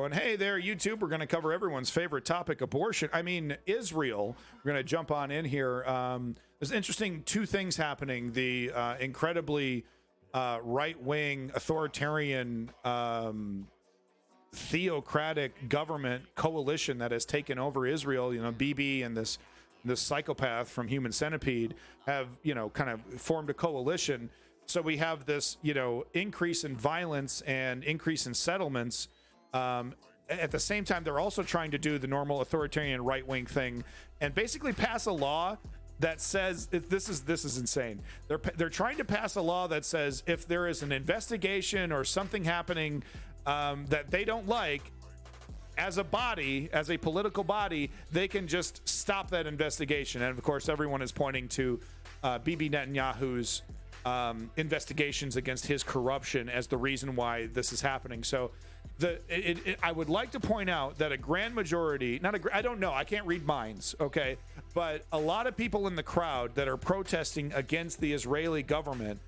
going, hey there, YouTube, we're going to cover everyone's favorite topic, abortion. I mean, Israel. We're going to jump on in here. There's interesting two things happening. The incredibly right-wing, authoritarian, theocratic government coalition that has taken over Israel, Bibi and this psychopath from Human Centipede have, kind of formed a coalition. So we have this, increase in violence and increase in settlements. At the same time, they're also trying to do the normal authoritarian right-wing thing and basically pass a law that says this is insane. They're trying to pass a law that says if there is an investigation or something happening that they don't like, as a body, as a political body, they can just stop that investigation. And of course, everyone is pointing to Bibi Netanyahu's investigations against his corruption as the reason why this is happening. So I would like to point out that a grand majority, I don't know, I can't read minds, okay? But a lot of people in the crowd that are protesting against the Israeli government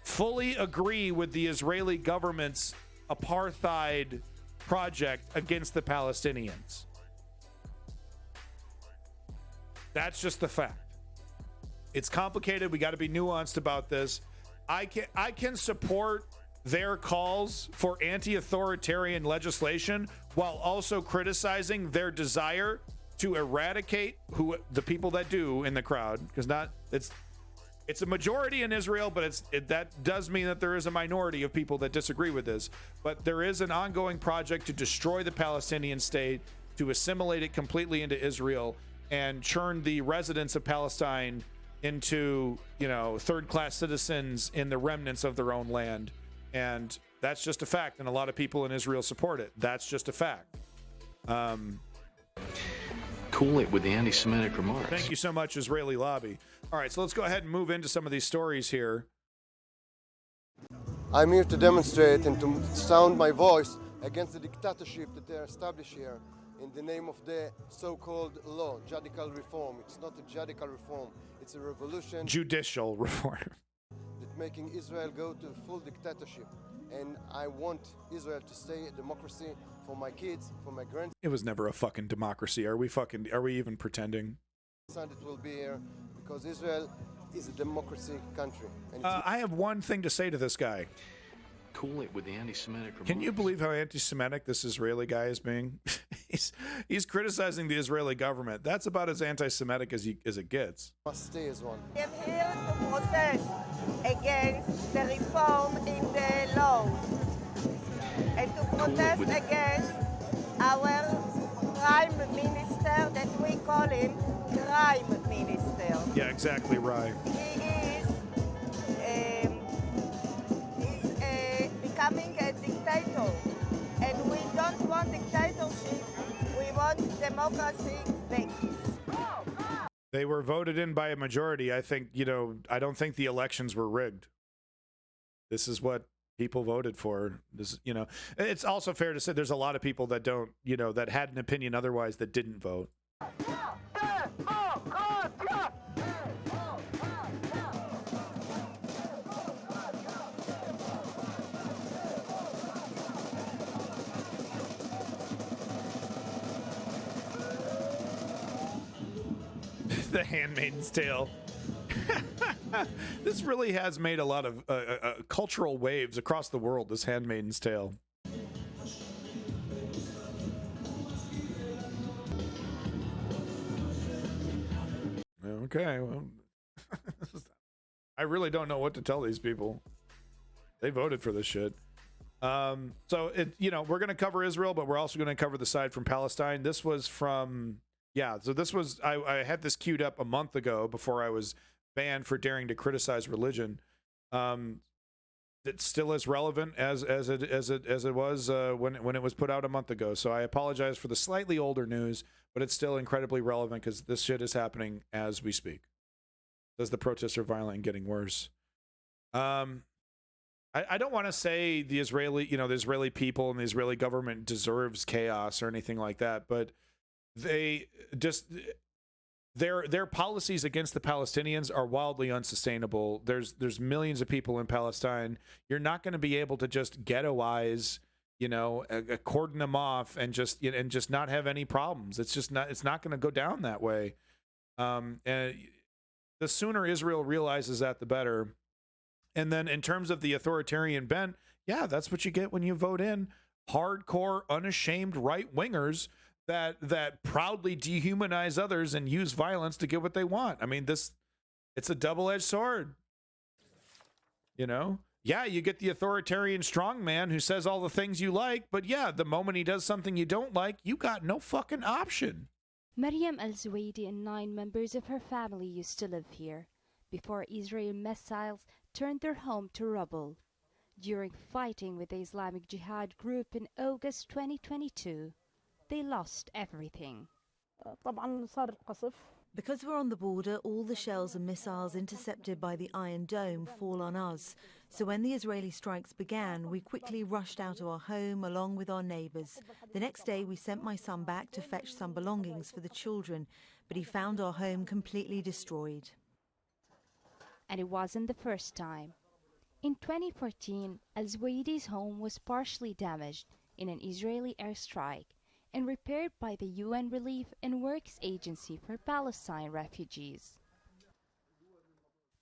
fully agree with the Israeli government's apartheid project against the Palestinians. That's just the fact. It's complicated. We got to be nuanced about this. I can support their calls for anti-authoritarian legislation while also criticizing their desire to eradicate the people that do in the crowd, because it's a majority in Israel, but that does mean that there is a minority of people that disagree with this. But there is an ongoing project to destroy the Palestinian state, to assimilate it completely into Israel, and churn the residents of Palestine into, third-class citizens in the remnants of their own land. And that's just a fact, and a lot of people in Israel support it. That's just a fact. Cool it with the anti-Semitic remarks. Thank you so much, Israeli Lobby. All right, so let's go ahead and move into some of these stories here. I'm here to demonstrate and to sound my voice against the dictatorship that they established here in the name of the so-called law, judicial reform. It's not a judicial reform, it's a revolution. Judicial reform. That's making Israel go to full dictatorship. And I want Israel to stay a democracy for my kids, for my grandchildren. It was never a fucking democracy. Are we even pretending? It will be here because Israel is a democracy country. And I have one thing to say to this guy. Cool it with the anti-Semitic remarks. Can you believe how anti-Semitic this Israeli guy is being? he's criticizing the Israeli government. That's about as anti-Semitic as it gets. Must stay as one. I am here to protest against the reform in the law and to protest against our prime minister, that we call him crime minister. Yeah, exactly right. He's becoming a dictator, and we don't want dictatorship. We want democracy back. They were voted in by a majority. I think, I don't think the elections were rigged. This is what people voted for. This, it's also fair to say there's a lot of people that don't, that had an opinion otherwise that didn't vote. The Handmaid's Tale. This really has made a lot of cultural waves across the world, this Handmaid's Tale. Okay, well, I really don't know what to tell these people. They voted for this shit. So we're going to cover Israel, but we're also going to cover the side from Palestine. This was from, so this was, I had this queued up a month ago before I was banned for daring to criticize religion. It still is relevant as it was when it was put out a month ago. So I apologize for the slightly older news, but it's still incredibly relevant because this shit is happening as we speak. As the protests are violent and getting worse. I don't want to say the Israeli people and the Israeli government deserves chaos or anything like that, but they just their policies against the Palestinians are wildly unsustainable. There's millions of people in Palestine. You're not going to be able to just ghettoize cordon them off and just not have any problems. It's not going to go down that way. And the sooner Israel realizes that, the better. And then in terms of the authoritarian bent, yeah, that's what you get when you vote in hardcore, unashamed right wingers that proudly dehumanize others and use violence to get what they want. I mean, it's a double-edged sword. Yeah, you get the authoritarian strongman who says all the things you like, but yeah, the moment he does something you don't like, you got no fucking option. Maryam al-Zuwaidi and 9 members of her family used to live here before Israeli missiles turned their home to rubble. During fighting with the Islamic Jihad group in August 2022, they lost everything. Because we're on the border, all the shells and missiles intercepted by the Iron Dome fall on us. So when the Israeli strikes began, we quickly rushed out of our home along with our neighbours. The next day, we sent my son back to fetch some belongings for the children, but he found our home completely destroyed. And it wasn't the first time. In 2014, al-Zuwaidi's home was partially damaged in an Israeli airstrike and repaired by the UN Relief and Works Agency for Palestine refugees.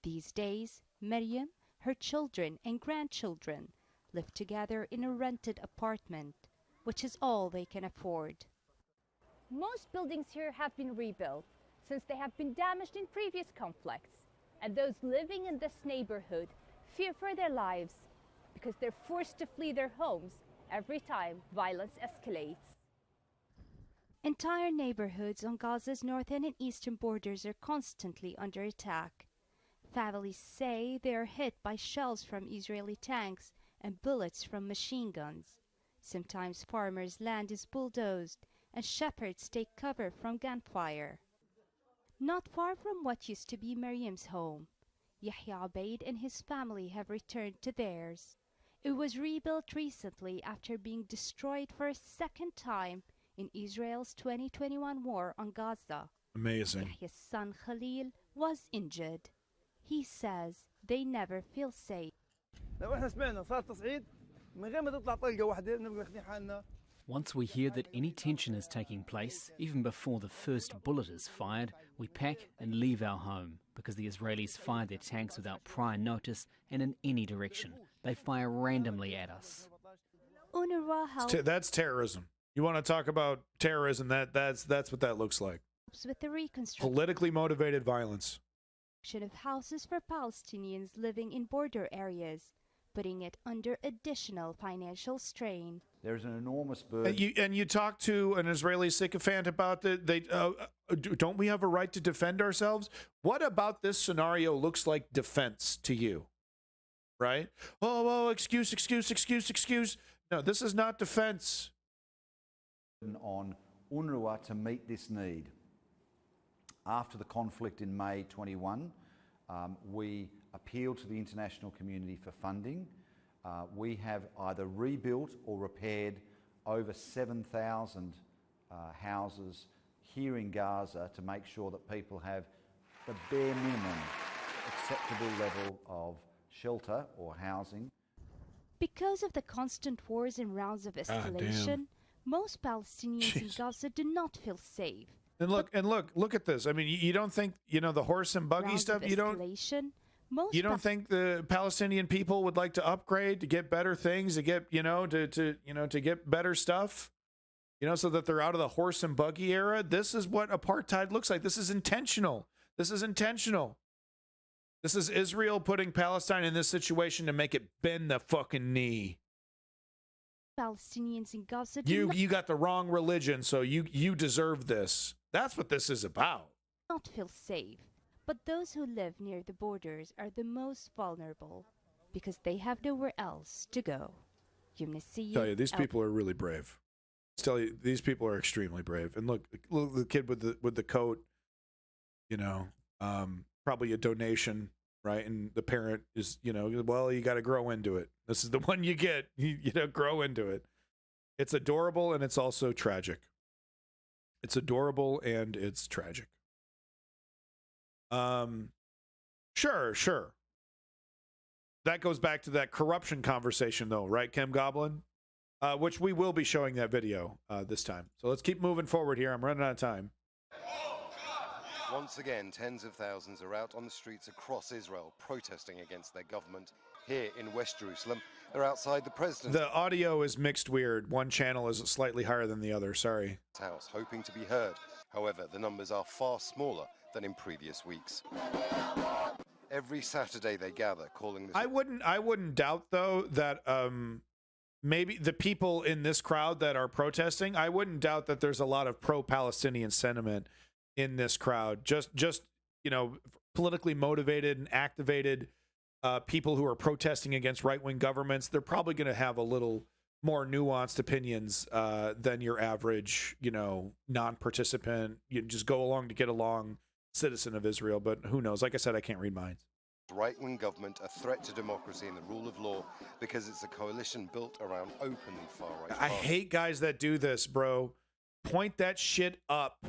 These days, Maryam, her children and grandchildren live together in a rented apartment, which is all they can afford. Most buildings here have been rebuilt since they have been damaged in previous conflicts, and those living in this neighborhood fear for their lives because they're forced to flee their homes every time violence escalates. Entire neighborhoods on Gaza's northern and eastern borders are constantly under attack. Families say they are hit by shells from Israeli tanks and bullets from machine guns. Sometimes farmers' land is bulldozed and shepherds take cover from gunfire. Not far from what used to be Maryam's home, Yahya Abaid and his family have returned to theirs. It was rebuilt recently after being destroyed for a second time in Israel's 2021 war on Gaza. Amazing. Yahya's son Khalil was injured. He says they never feel safe. Once we hear that any tension is taking place, even before the first bullet is fired, we pack and leave our home because the Israelis fire their tanks without prior notice and in any direction. They fire randomly at us. UNRWA helps That's terrorism. You want to talk about terrorism? That's what that looks like. with the reconstruction Politically motivated violence. of houses for Palestinians living in border areas, putting it under additional financial strain. There's an enormous burden. And you talk to an Israeli sycophant about don't we have a right to defend ourselves? What about this scenario looks like defense to you? Right? Oh, excuse. No, this is not defense. On UNRWA to meet this need. After the conflict in May 21, we appealed to the international community for funding. We have either rebuilt or repaired over 7,000 houses here in Gaza to make sure that people have the bare minimum acceptable level of shelter or housing. Because of the constant wars and rounds of escalation, most Palestinians in Gaza do not feel safe. And look at this. I mean, you don't think, the horse and buggy stuff, you don't think the Palestinian people would like to upgrade, to get better things, to get, to get better stuff, so that they're out of the horse and buggy era? This is what apartheid looks like. This is intentional. This is Israel putting Palestine in this situation to make it bend the fucking knee. Palestinians in Gaza You got the wrong religion, so you deserve this. That's what this is about. not feel safe. But those who live near the borders are the most vulnerable because they have nowhere else to go. Tell you, these people are really brave. Tell you, these people are extremely brave. And look the kid with the coat, probably a donation, right? And the parent is, well, you got to grow into it. This is the one you get. Grow into it. It's adorable and it's also tragic. It's adorable and it's tragic. Sure. That goes back to that corruption conversation, though, right, Kim Goblin? which we will be showing that video this time. So let's keep moving forward here. I'm running out of time. Once again, tens of thousands are out on the streets across Israel protesting against their government. Here in West Jerusalem, they're outside the president's The audio is mixed weird. One channel is slightly higher than the other. Sorry. house, hoping to be heard. However, the numbers are far smaller than in previous weeks. Every Saturday they gather, calling this... I wouldn't doubt though that maybe the people in this crowd that are protesting, I wouldn't doubt that there's a lot of pro-Palestinian sentiment in this crowd. Just you know, politically motivated and activated people who are protesting against right-wing governments. They're probably going to have a little more nuanced opinions than your average, you know, non-participant, you just go along to get along citizen of Israel. But who knows? Like I said, I can't read minds. Right-wing government a threat to democracy and the rule of law because it's a coalition built around openly far-right. I hate guys that do this, bro. Point that shit up.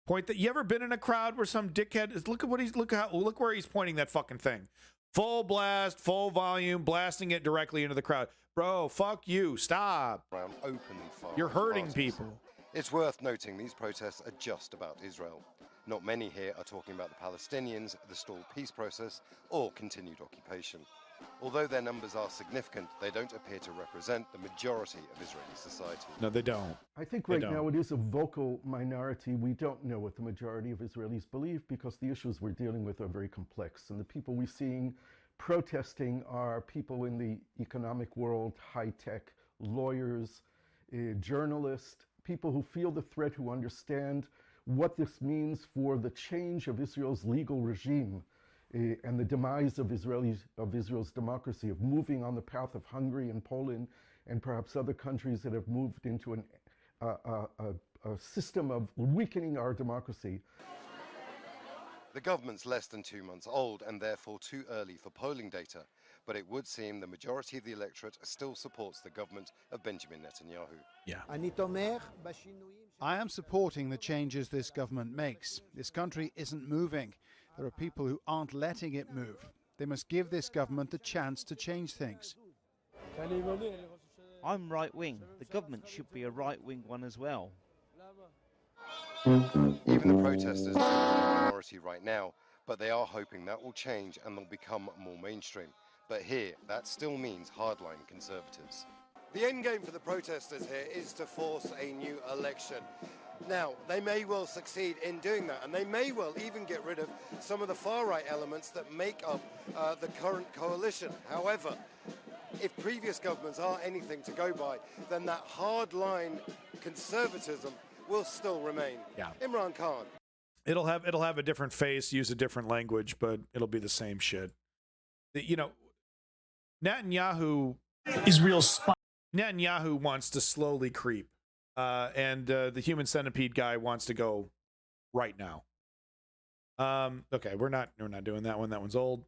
Point that. You ever been in a crowd where some dickhead is? Look at what he's look where he's pointing that fucking thing. Full blast, full volume, blasting it directly into the crowd. Bro, fuck you. Stop. Around openly far-right You're hurting parties. people. It's worth noting these protests are just about Israel. Not many here are talking about the Palestinians, the stalled peace process, or continued occupation. Although their numbers are significant, they don't appear to represent the majority of Israeli society. No, they don't. I think right now it is a vocal minority. We don't know what the majority of Israelis believe because the issues we're dealing with are very complex. And the people we're seeing protesting are people in the economic world, high-tech, lawyers, journalists, people who feel the threat, who understand what this means for the change of Israel's legal regime and the demise of Israel's democracy, of moving on the path of Hungary and Poland and perhaps other countries that have moved into a system of weakening our democracy. The government's less than 2 months old and therefore too early for polling data, but it would seem the majority of the electorate still supports the government of Benjamin Netanyahu. Yeah. I am supporting the changes this government makes. This country isn't moving. There are people who aren't letting it move. They must give this government the chance to change things. I'm right-wing. The government should be a right-wing one as well. Even the protesters are in the minority right now, but they are hoping that will change and they'll become more mainstream. But here, that still means hardline conservatives. The end game for the protesters here is to force a new election. Now, they may well succeed in doing that, and they may well even get rid of some of the far-right elements that make up the current coalition. However, if previous governments are anything to go by, then that hardline conservatism will still remain. Yeah. Imran Khan. It'll have a different face, use a different language, but it'll be the same shit. You know, Netanyahu, Netanyahu wants to slowly creep, and the human centipede guy wants to go right now. Okay, we're not doing that one. That one's old.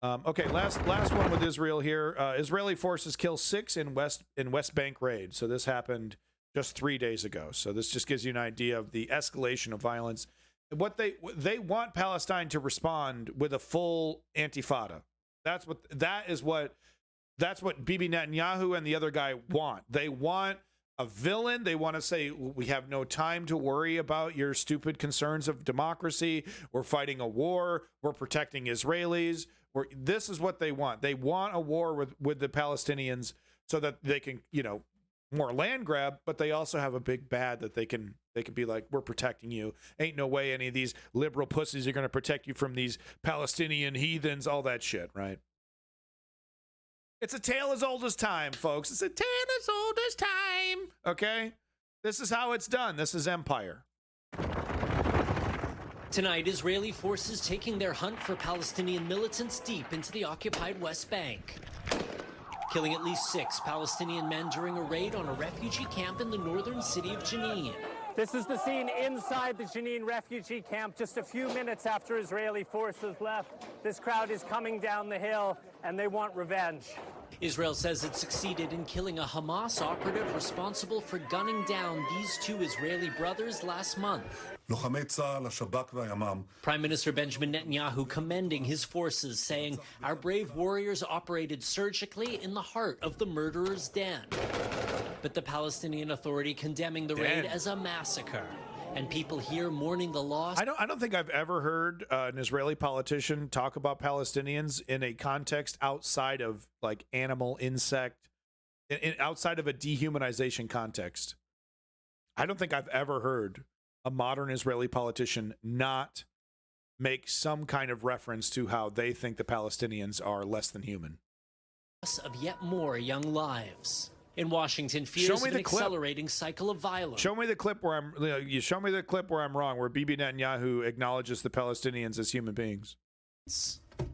Okay, last one with Israel here. Israeli forces kill 6 in West Bank raid. So this happened just 3 days ago. So this just gives you an idea of the escalation of violence. What they want Palestine to respond with a full intifada. That's what Bibi Netanyahu and the other guy want. They want a villain. They want to say, we have no time to worry about your stupid concerns of democracy. We're fighting a war. We're protecting Israelis. This is what they want. They want a war with the Palestinians so that they can, you know, more land grab, but they also have a big bad that they can be like, we're protecting you. Ain't no way any of these liberal pussies are going to protect you from these Palestinian heathens, all that shit, right? It's a tale as old as time, folks. It's a tale as old as time. Okay? This is how it's done. This is empire. Tonight, Israeli forces taking their hunt for Palestinian militants deep into the occupied West Bank, killing at least 6 Palestinian men during a raid on a refugee camp in the northern city of Jenin. This is the scene inside the Jenin refugee camp just a few minutes after Israeli forces left. This crowd is coming down the hill and they want revenge. Israel says it succeeded in killing a Hamas operative responsible for gunning down these 2 Israeli brothers last month. Prime Minister Benjamin Netanyahu commending his forces, saying, "Our brave warriors operated surgically in the heart of the murderer's den." but the Palestinian Authority condemning the raid as a massacre. And people here mourning the loss. I don't think I've ever heard an Israeli politician talk about Palestinians in a context outside of like animal, insect, outside of a dehumanization context. I don't think I've ever heard a modern Israeli politician not make some kind of reference to how they think the Palestinians are less than human. Of yet more young lives. In Washington, fears of an accelerating cycle of violence. Show me the clip where you show me the clip where I'm wrong, where Bibi Netanyahu acknowledges the Palestinians as human beings.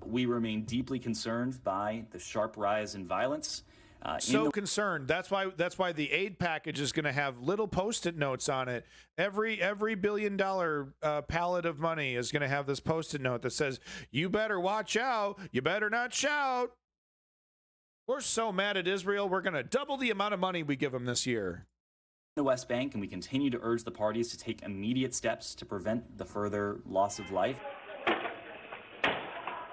We remain deeply concerned by the sharp rise in violence. Concerned. That's why the aid package is going to have little Post-it notes on it. Every $1 billion pallet of money is going to have this Post-it note that says, "You better watch out. You better not shout." We're so mad at Israel, we're going to double the amount of money we give them this year. The West Bank, and we continue to urge the parties to take immediate steps to prevent the further loss of life.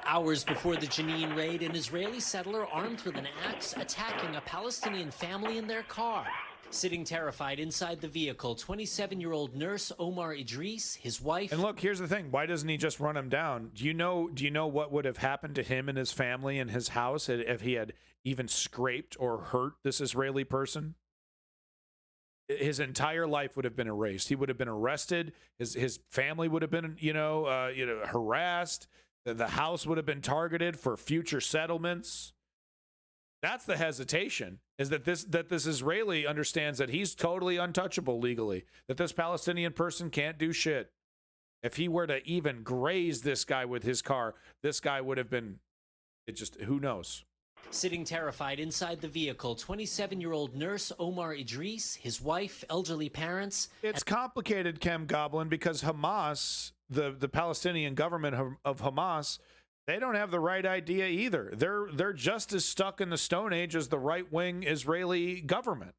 Hours before the Jenin raid, an Israeli settler armed with an axe attacking a Palestinian family in their car. Sitting terrified inside the vehicle, 27-year-old nurse Omar Idris, his wife. And look, here's the thing. Why doesn't he just run him down? Do you know what would have happened to him and his family and his house if he had even scraped or hurt this Israeli person? His entire life would have been erased. He would have been arrested. His family would have been, harassed. The house would have been targeted for future settlements. That's the hesitation, is that this Israeli understands that he's totally untouchable legally, that this Palestinian person can't do shit. If he were to even graze this guy with his car, this guy would have been, who knows? Sitting terrified inside the vehicle, 27-year-old nurse Omar Idris, his wife, elderly parents. It's complicated, Chem Goblin, because Hamas, the Palestinian government of Hamas, they don't have the right idea either. They're just as stuck in the Stone Age as the right-wing Israeli government.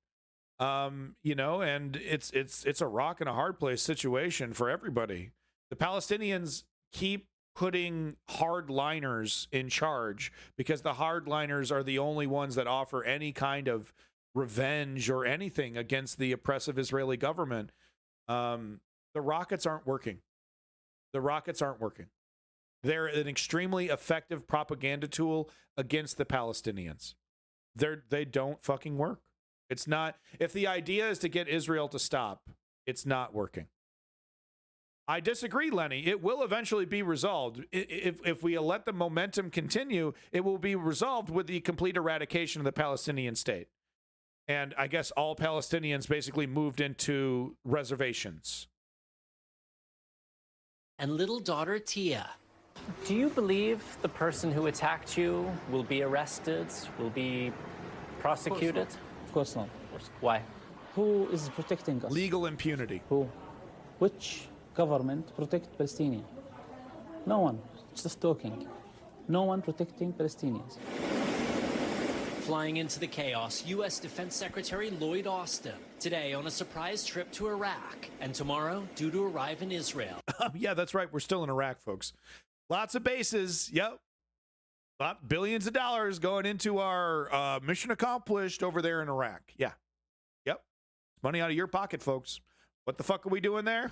And it's a rock and a hard place situation for everybody. The Palestinians keep putting hardliners in charge because the hardliners are the only ones that offer any kind of revenge or anything against the oppressive Israeli government. The rockets aren't working. They're an extremely effective propaganda tool against the Palestinians. They don't fucking work. It's not, if the idea is to get Israel to stop, it's not working. I disagree, Lenny. It will eventually be resolved. If we let the momentum continue, it will be resolved with the complete eradication of the Palestinian state. And I guess all Palestinians basically moved into reservations. And little daughter Tia. Do you believe the person who attacked you will be arrested, will be prosecuted? Of course not. Why? Who is protecting us? Legal impunity. Who? Which government protect Palestinians? No one. Just talking. No one protecting Palestinians. Flying into the chaos, U.S. Defense Secretary Lloyd Austin, today on a surprise trip to Iraq, and tomorrow due to arrive in Israel. Yeah, that's right. We're still in Iraq, folks. Lots of bases. Yep. Billions of dollars going into our mission accomplished over there in Iraq. Yeah. Yep. Money out of your pocket, folks. What the fuck are we doing there?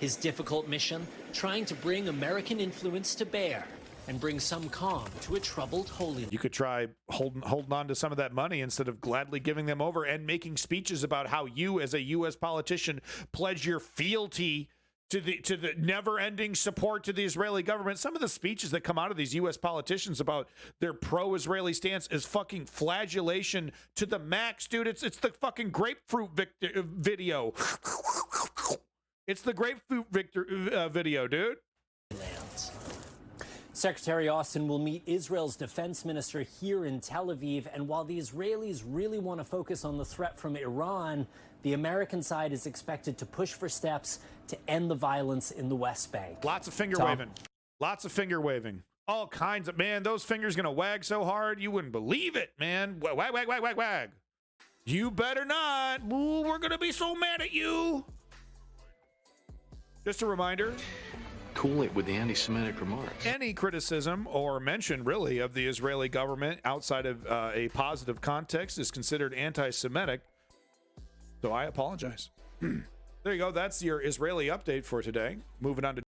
His difficult mission, trying to bring American influence to bear and bring some calm to a troubled Holy Land. You could try holding on to some of that money instead of gladly giving them over and making speeches about how you, as a U.S. politician, pledge your fealty to the never-ending support to the Israeli government. Some of the speeches that come out of these U.S. politicians about their pro-Israeli stance is fucking flagellation to the max, dude. It's the fucking grapefruit video. It's the grapefruit video, dude. Secretary Austin will meet Israel's defense minister here in Tel Aviv. And while the Israelis really want to focus on the threat from Iran, the American side is expected to push for steps to end the violence in the West Bank. Lots of finger waving. Lots of finger waving. All kinds of, man, those fingers going to wag so hard, you wouldn't believe it, man. Wag, wag, wag, wag, wag. You better not. Ooh, we're going to be so mad at you. Just a reminder, cool it with the anti-Semitic remarks. Any criticism or mention, really, of the Israeli government outside of a positive context is considered anti-Semitic. So I apologize. There you go. That's your Israeli update for today. Moving on to